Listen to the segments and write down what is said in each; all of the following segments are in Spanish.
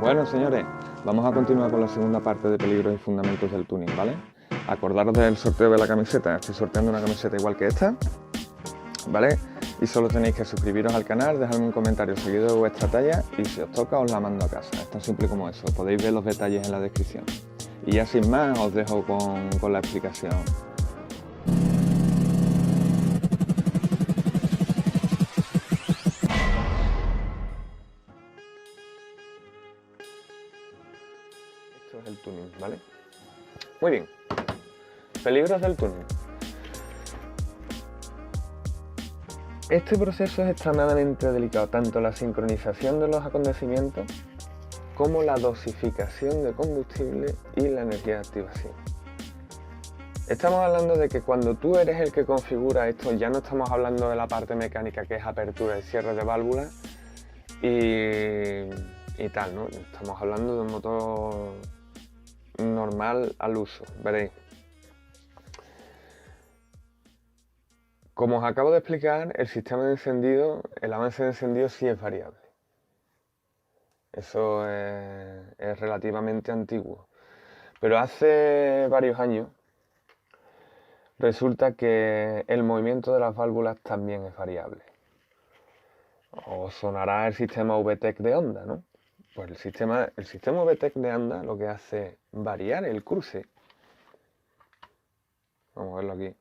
Bueno, señores, vamos a continuar con la segunda parte de peligros y fundamentos del tuning, ¿vale? Acordaros del sorteo de la camiseta. Estoy sorteando una camiseta igual que esta, ¿vale? Y solo tenéis que suscribiros al canal, dejarme un comentario seguido de vuestra talla y si os toca os la mando a casa. Es tan simple como eso. Podéis ver los detalles en la descripción. Y ya sin más os dejo con la explicación. Esto es el tuning, ¿vale? Muy bien. Peligros del tuning. Este proceso es extremadamente delicado, tanto la sincronización de los acontecimientos como la dosificación de combustible y la energía de activación. Estamos hablando de que cuando tú eres el que configura esto, ya no estamos hablando de la parte mecánica que es apertura y cierre de válvulas y tal, ¿no? Estamos hablando de un motor normal al uso, veréis. Como os acabo de explicar, el sistema de encendido, el avance de encendido sí es variable. Eso es relativamente antiguo. Pero hace varios años resulta que el movimiento de las válvulas también es variable. Os sonará el sistema VTEC de onda, ¿no? Pues el sistema VTEC de onda lo que hace es variar el cruce. Vamos a verlo aquí.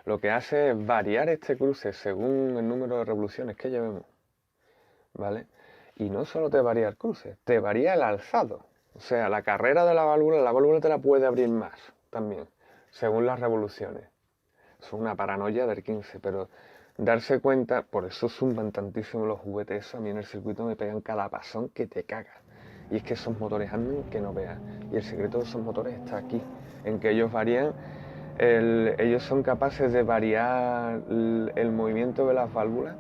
Lo que hace es variar este cruce según el número de revoluciones que llevemos, ¿vale? Y no solo te varía el cruce, te varía el alzado. O sea, la carrera de la válvula te la puede abrir más también, según las revoluciones. Es una paranoia del 15, pero darse cuenta, por eso zumban tantísimo los VTS, a mí en el circuito me pegan cada pasón que te cagas. Y es que esos motores andan que no veas. Y el secreto de esos motores está aquí, en que ellos varían, ellos son capaces de variar el movimiento de las válvulas,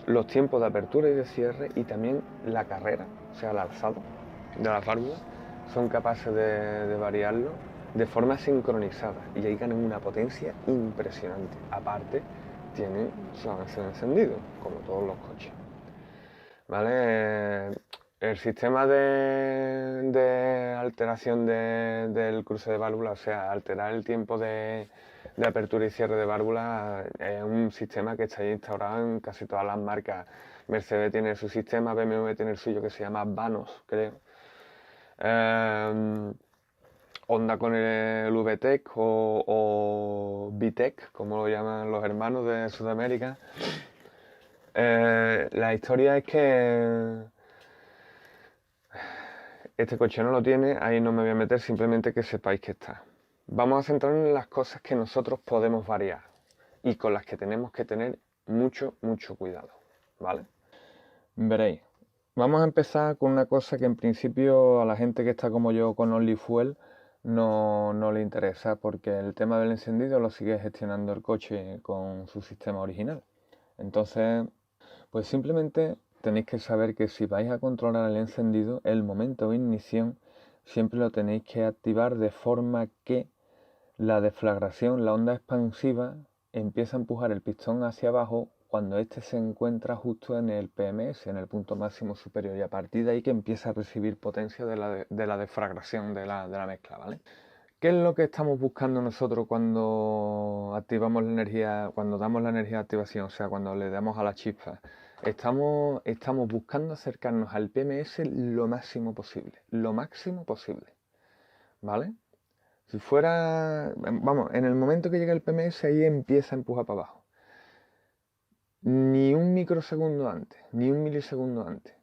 los tiempos de apertura y de cierre y también la carrera, o sea, el alzado de las válvulas, son capaces de variarlo de forma sincronizada y ahí ganan una potencia impresionante. Aparte, tienen su avance de encendido, como todos los coches. ¿Vale? El sistema de alteración del cruce de válvulas, o sea, alterar el tiempo de apertura y cierre de válvulas, es un sistema que está instaurado en casi todas las marcas. Mercedes tiene su sistema, BMW tiene el suyo que se llama Vanos, creo. Honda con el VTEC o VTEC, como lo llaman los hermanos de Sudamérica. La historia es que este coche no lo tiene, ahí no me voy a meter, simplemente que sepáis que está. Vamos a centrarnos en las cosas que nosotros podemos variar y con las que tenemos que tener mucho cuidado, ¿vale? Veréis, vamos a empezar con una cosa que en principio a la gente que está como yo con OnlyFuel no le interesa, porque el tema del encendido lo sigue gestionando el coche con su sistema original. Entonces, pues simplemente tenéis que saber que si vais a controlar el encendido, el momento de ignición siempre lo tenéis que activar de forma que la deflagración, la onda expansiva, empieza a empujar el pistón hacia abajo cuando éste se encuentra justo en el PMS, en el punto máximo superior, y a partir de ahí que empieza a recibir potencia de la deflagración de la mezcla, ¿vale? ¿Qué es lo que estamos buscando nosotros cuando activamos la energía, cuando damos la energía de activación, o sea, cuando le damos a la chispa? Estamos buscando acercarnos al PMS lo máximo posible, ¿vale? Si fuera, vamos, en el momento que llega el PMS ahí empieza a empujar para abajo. Ni un microsegundo antes, ni un milisegundo antes.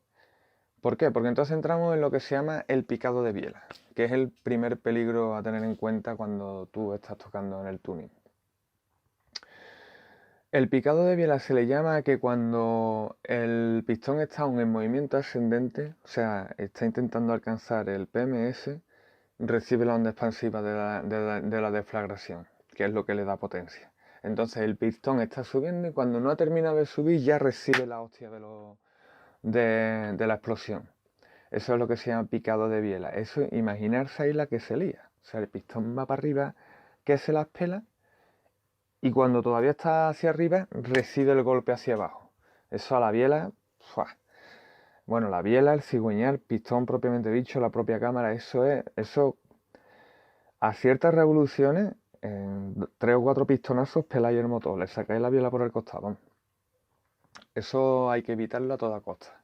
¿Por qué? Porque entonces entramos en lo que se llama el picado de biela, que es el primer peligro a tener en cuenta cuando tú estás tocando en el tuning. El picado de biela se le llama a que cuando el pistón está aún en movimiento ascendente, o sea, está intentando alcanzar el PMS, recibe la onda expansiva de la deflagración, que es lo que le da potencia. Entonces el pistón está subiendo y cuando no ha terminado de subir ya recibe la hostia de la explosión. Eso es lo que se llama picado de biela. Eso, imaginarse ahí la que se lía. O sea, el pistón va para arriba, que se las pela, y cuando todavía está hacia arriba, recibe el golpe hacia abajo. Eso a la biela, ¡fua! Bueno, la biela, el cigüeñal, pistón propiamente dicho, la propia cámara, eso a ciertas revoluciones, en 3 o 4 pistonazos peláis el motor, le sacáis la biela por el costado. Eso hay que evitarlo a toda costa.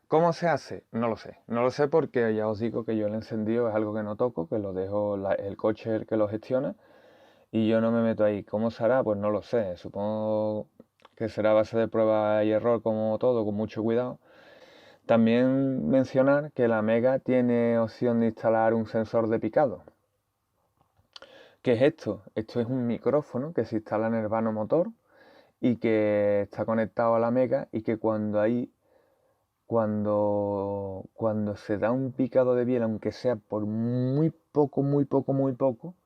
¿Cómo se hace? No lo sé. No lo sé porque ya os digo que yo el encendido es algo que no toco, que lo dejo, el coche es el que lo gestiona y yo no me meto ahí. ¿Cómo se hará? Pues no lo sé. Supongo que será a base de prueba y error como todo, con mucho cuidado. También mencionar que la Mega tiene opción de instalar un sensor de picado. ¿Qué es esto? Esto es un micrófono que se instala en el vano motor y que está conectado a la Mega y que cuando se da un picado de biela, aunque sea por muy poco, muy poco, muy poco,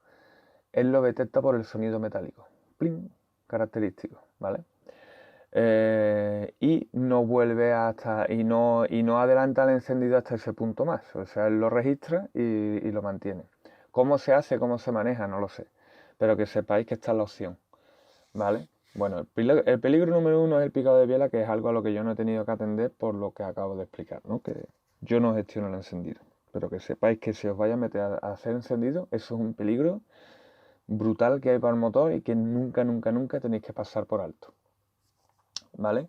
él lo detecta por el sonido metálico. ¡Pling! Característico, ¿vale? Y no vuelve y no adelanta el encendido hasta ese punto más. O sea, él lo registra y lo mantiene. ¿Cómo se hace? ¿Cómo se maneja? No lo sé. Pero que sepáis que está la opción, ¿vale? Bueno, el peligro número 1 es el picado de biela, que es algo a lo que yo no he tenido que atender por lo que acabo de explicar, ¿no? Que yo no gestiono el encendido. Pero que sepáis que si os vais a meter a hacer encendido, eso es un peligro brutal que hay para el motor y que nunca, nunca, nunca tenéis que pasar por alto, ¿vale?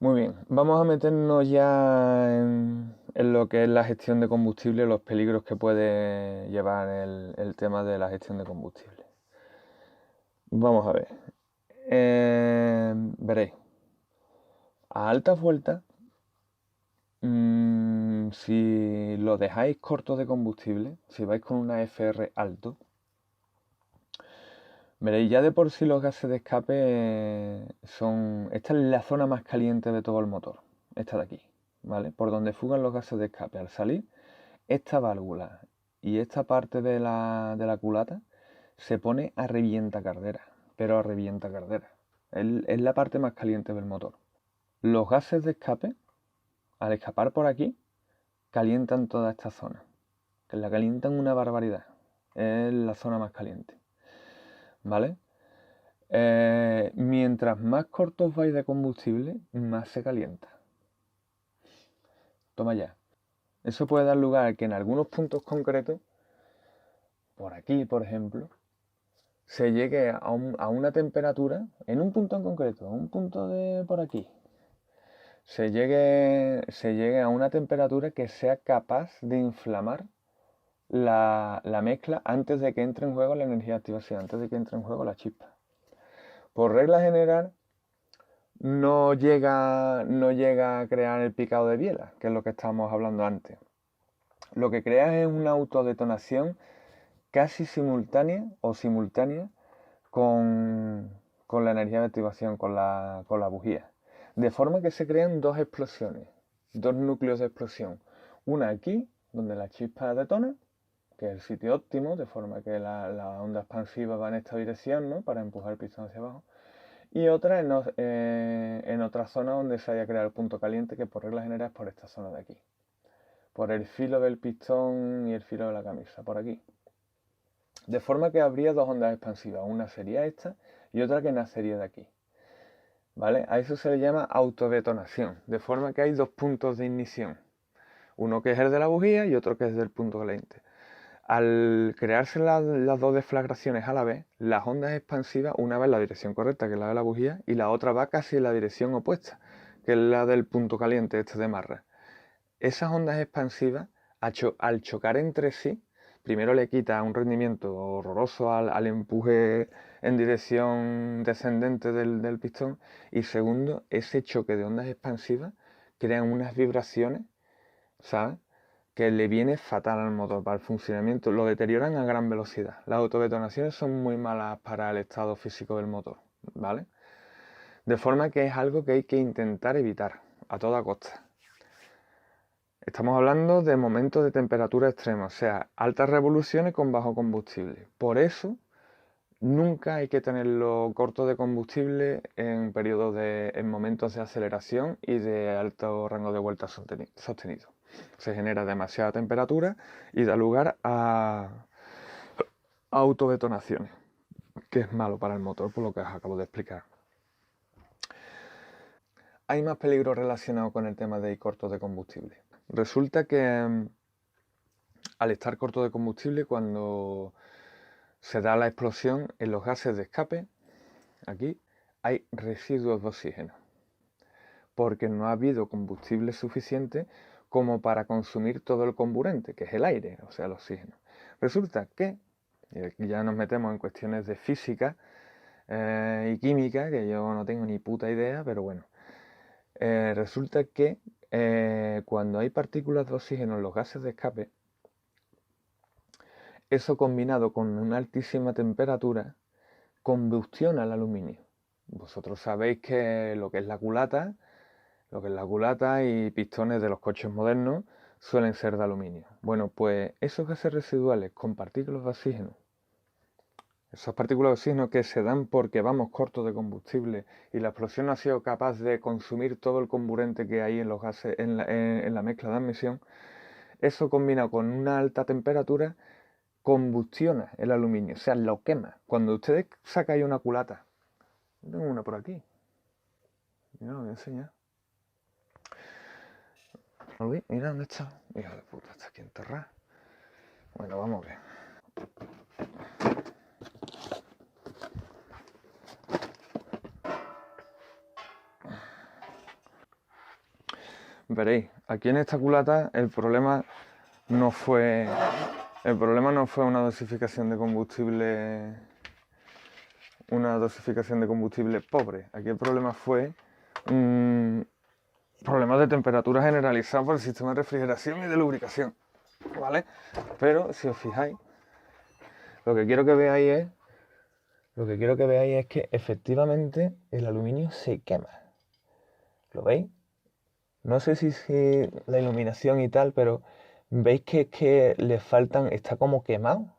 Muy bien, vamos a meternos ya en lo que es la gestión de combustible, los peligros que puede llevar el tema de la gestión de combustible. Vamos a ver. Veréis, a altas vueltas, si lo dejáis corto de combustible, si vais con una FR alto, veréis, ya de por sí los gases de escape son... Esta es la zona más caliente de todo el motor, esta de aquí, ¿vale? Por donde fugan los gases de escape. Al salir, esta válvula y esta parte de la culata se pone a revienta cardera, pero a revienta cardera. Es la parte más caliente del motor. Los gases de escape, al escapar por aquí, calientan toda esta zona, que la calientan una barbaridad. Es la zona más caliente, ¿vale? Mientras más cortos vais de combustible, más se calienta. Toma ya. Eso puede dar lugar a que en algunos puntos concretos, por aquí, por ejemplo, se llegue a una temperatura, en un punto en concreto, un punto de por aquí, se llegue a una temperatura que sea capaz de inflamar la mezcla antes de que entre en juego la energía de activación, antes de que entre en juego la chispa. Por regla general, no llega a crear el picado de biela, que es lo que estábamos hablando antes. Lo que crea es una autodetonación casi simultánea con, con la energía de activación, con la bujía. De forma que se crean dos explosiones, dos núcleos de explosión. Una aquí, donde la chispa detona, que es el sitio óptimo, de forma que la onda expansiva va en esta dirección, ¿no? Para empujar el pistón hacia abajo. Y otra en otra zona donde se haya creado el punto caliente, que por regla general es por esta zona de aquí. Por el filo del pistón y el filo de la camisa, por aquí. De forma que habría dos ondas expansivas. Una sería esta y otra que nacería de aquí, ¿vale? A eso se le llama autodetonación. De forma que hay dos puntos de ignición. Uno que es el de la bujía y otro que es del punto caliente. Al crearse las dos deflagraciones a la vez, las ondas expansivas, una va en la dirección correcta, que es la de la bujía, y la otra va casi en la dirección opuesta, que es la del punto caliente, este de marra. Esas ondas expansivas, al chocar entre sí, primero le quita un rendimiento horroroso al empuje en dirección descendente del pistón, y segundo, ese choque de ondas expansivas crean unas vibraciones, ¿sabes?, que le viene fatal al motor para el funcionamiento, lo deterioran a gran velocidad. Las autodetonaciones son muy malas para el estado físico del motor, ¿vale? De forma que es algo que hay que intentar evitar a toda costa. Estamos hablando de momentos de temperatura extrema, o sea, altas revoluciones con bajo combustible. Por eso, nunca hay que tenerlo corto de combustible en momentos de aceleración y de alto rango de vuelta sostenido. Se genera demasiada temperatura y da lugar a autodetonaciones, que es malo para el motor, por lo que os acabo de explicar. hay más peligro relacionado con el tema de cortos de combustible. Resulta que al estar corto de combustible, cuando se da la explosión, en los gases de escape, aquí, hay residuos de oxígeno, porque no ha habido combustible suficiente como para consumir todo el comburente, que es el aire, o sea, el oxígeno. Resulta que, y aquí ya nos metemos en cuestiones de física y química, que yo no tengo ni puta idea, pero bueno, resulta que cuando hay partículas de oxígeno en los gases de escape, eso combinado con una altísima temperatura combustiona el aluminio. Vosotros sabéis que lo que es la culata y pistones de los coches modernos suelen ser de aluminio. Bueno, pues esos gases residuales con partículas de oxígeno, esas partículas de oxígeno que se dan porque vamos cortos de combustible y la explosión no ha sido capaz de consumir todo el comburente que hay en los gases, en la mezcla de admisión, eso combinado con una alta temperatura combustiona el aluminio, o sea, lo quema. Cuando ustedes sacan una culata, tengo una por aquí, mira, lo voy a enseñar. Mira dónde está. Hijo de puta, está aquí enterrada. Bueno, vamos a ver. Veréis, aquí en esta culata el problema no fue una dosificación de combustible pobre. Aquí el problema fue problemas de temperatura generalizados por el sistema de refrigeración y de lubricación, ¿vale? Pero si os fijáis, lo que quiero que veáis es que efectivamente el aluminio se quema. ¿Lo veis? No sé si la iluminación y tal, pero veis que le faltan, está como quemado.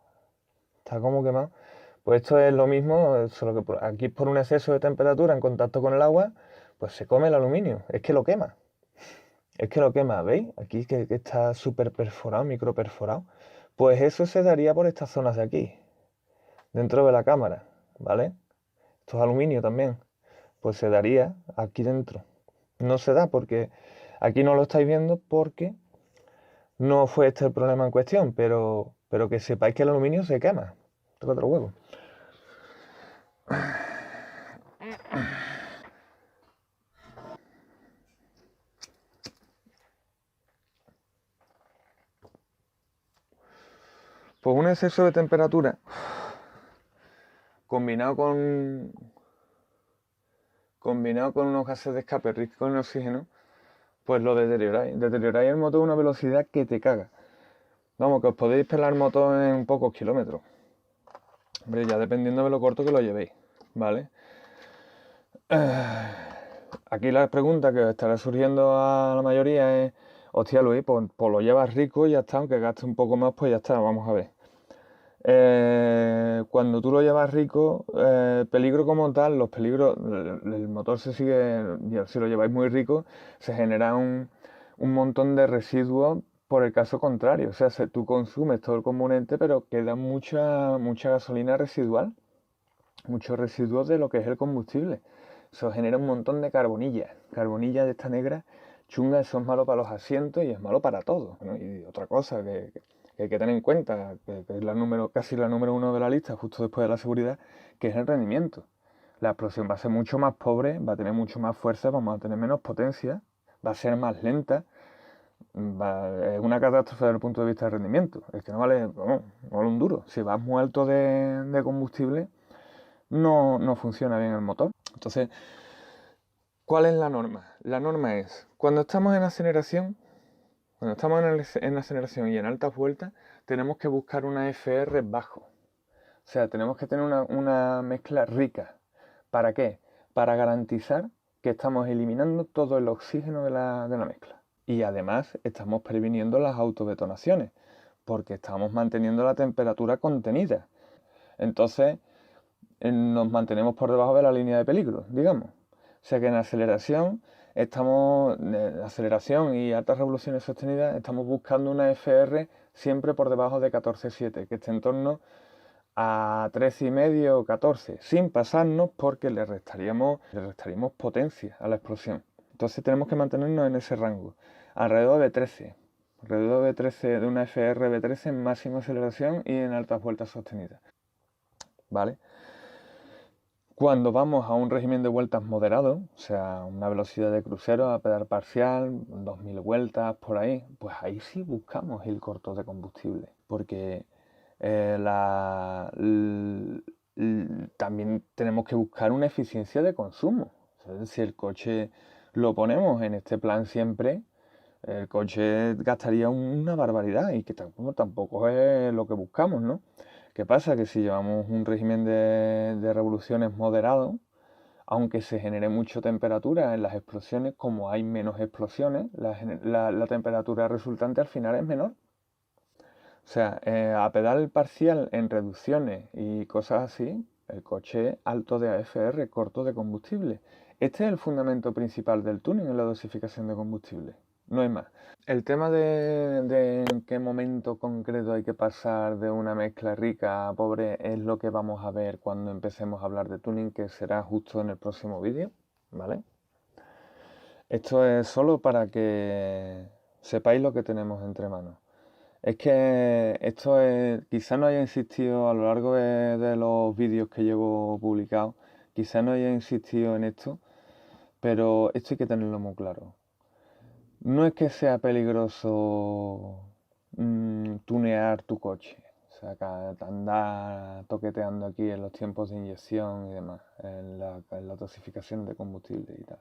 Pues esto es lo mismo, solo que aquí por un exceso de temperatura en contacto con el agua, pues se come el aluminio. Es que lo quema. ¿Veis? Aquí que está súper perforado, micro perforado. Pues eso se daría por estas zonas de aquí, dentro de la cámara, ¿vale? Esto es aluminio también. Pues se daría aquí dentro. No se da porque aquí no lo estáis viendo porque no fue este el problema en cuestión, pero que sepáis que el aluminio se quema. Toca otro huevo. Pues un exceso de temperatura combinado con unos gases de escape ricos en oxígeno, pues lo deterioráis. Deterioráis el motor a una velocidad que te caga. Vamos, que os podéis pelar el motor en pocos kilómetros. Hombre, ya dependiendo de lo corto que lo llevéis, ¿vale? Aquí la pregunta que os estará surgiendo a la mayoría es: hostia, Luis, pues lo llevas rico y ya está, aunque gaste un poco más, pues ya está, vamos a ver. Cuando tú lo llevas rico, peligro como tal, los peligros, el motor se sigue, si lo lleváis muy rico, se genera un montón de residuos por el caso contrario. O sea, tú consumes todo el componente, pero queda mucha gasolina residual, muchos residuos de lo que es el combustible. Eso genera un montón de carbonilla de esta negra chunga. Eso es malo para los asientos y es malo para todo, ¿no? Y otra cosa que hay que tener en cuenta, que es casi la número 1 de la lista, justo después de la seguridad, que es el rendimiento. La explosión va a ser mucho más pobre, va a tener mucho más fuerza, vamos a tener menos potencia, va a ser más lenta, es una catástrofe desde el punto de vista del rendimiento. Es que no vale un duro. Si vas muy alto de combustible, no funciona bien el motor. Entonces, ¿cuál es la norma? La norma es, cuando estamos en aceleración y en altas vueltas, tenemos que buscar una FR bajo. O sea, tenemos que tener una mezcla rica. ¿Para qué? Para garantizar que estamos eliminando todo el oxígeno de la mezcla. Y además estamos previniendo las autodetonaciones, porque estamos manteniendo la temperatura contenida. Entonces, nos mantenemos por debajo de la línea de peligro, digamos. O sea que en aceleración y altas revoluciones sostenidas estamos buscando una FR siempre por debajo de 14,7, que esté en torno a 13,5 o 14, sin pasarnos porque le restaríamos potencia a la explosión. Entonces tenemos que mantenernos en ese rango, alrededor de 13. Alrededor de 13, de una FR V13 en máxima aceleración y en altas vueltas sostenidas. ¿Vale? Cuando vamos a un régimen de vueltas moderado, o sea, una velocidad de crucero a pedal parcial, 2000 vueltas por ahí, pues ahí sí buscamos el corto de combustible, porque también tenemos que buscar una eficiencia de consumo. O sea, si el coche lo ponemos en este plan siempre, el coche gastaría una barbaridad y que tampoco es lo que buscamos, ¿no? ¿Qué pasa? Que si llevamos un régimen de revoluciones moderado, aunque se genere mucha temperatura en las explosiones, como hay menos explosiones, la temperatura resultante al final es menor. O sea, a pedal parcial en reducciones y cosas así, el coche alto de AFR, corto de combustible. Este es el fundamento principal del tuning en la dosificación de combustible. No hay más. El tema de en qué momento concreto hay que pasar de una mezcla rica a pobre es lo que vamos a ver cuando empecemos a hablar de tuning, que será justo en el próximo vídeo, ¿vale? Esto es solo para que sepáis lo que tenemos entre manos. Es que esto quizá no haya insistido a lo largo de los vídeos que llevo publicados, quizá no haya insistido en esto, pero esto hay que tenerlo muy claro. No es que sea peligroso tunear tu coche, o sea, que andar toqueteando aquí en los tiempos de inyección y demás, en la dosificación de combustible y tal.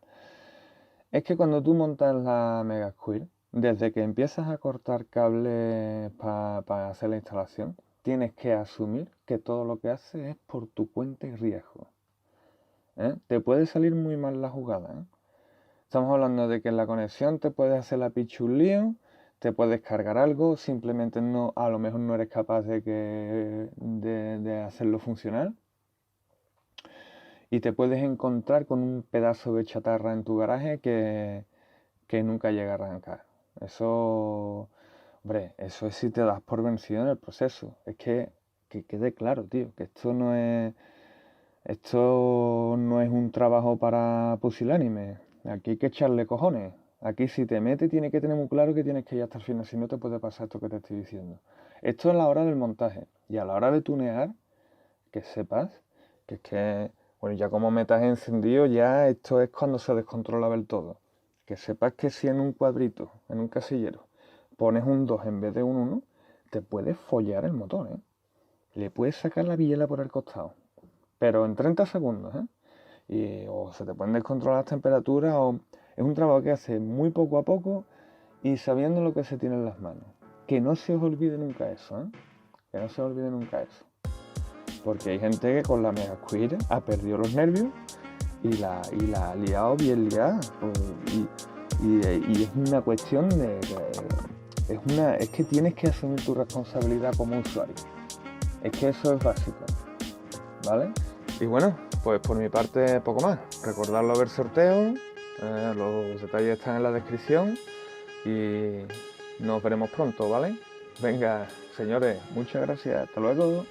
Es que cuando tú montas la Mega Squirt, desde que empiezas a cortar cables para hacer la instalación, tienes que asumir que todo lo que haces es por tu cuenta y riesgo. Te puede salir muy mal la jugada, ¿eh? Estamos hablando de que en la conexión te puedes hacer la pichulío, te puedes cargar algo, simplemente no, a lo mejor no eres capaz de hacerlo funcionar. Y te puedes encontrar con un pedazo de chatarra en tu garaje que nunca llega a arrancar. Eso, hombre, eso es si te das por vencido en el proceso. Es que quede claro, tío, que esto no es un trabajo para pusilánime. Aquí hay que echarle cojones. Aquí si te metes tiene que tener muy claro que tienes que ir hasta el final, si no te puede pasar esto que te estoy diciendo. Esto es la hora del montaje. Y a la hora de tunear, que sepas que es que, bueno, ya como metas encendido, ya esto es cuando se descontrola del todo. Que sepas que si en un cuadrito, en un casillero, pones un 2 en vez de un 1, te puedes follar el motor, ¿eh? Le puedes sacar la biela por el costado. Pero en 30 segundos, ¿eh? O se te pueden descontrolar las temperaturas, o es un trabajo que hace muy poco a poco y sabiendo lo que se tiene en las manos. Que no se os olvide nunca eso, ¿eh? Que no se os olvide nunca eso. Porque hay gente que con la Mega Squirt ha perdido los nervios y la ha liado bien liada. Y es una cuestión es que tienes que asumir tu responsabilidad como usuario. Es que eso es básico, ¿vale? Y bueno, pues por mi parte poco más. Recordad lo del sorteo, los detalles están en la descripción y nos veremos pronto, ¿vale? Venga, señores, muchas gracias. Hasta luego.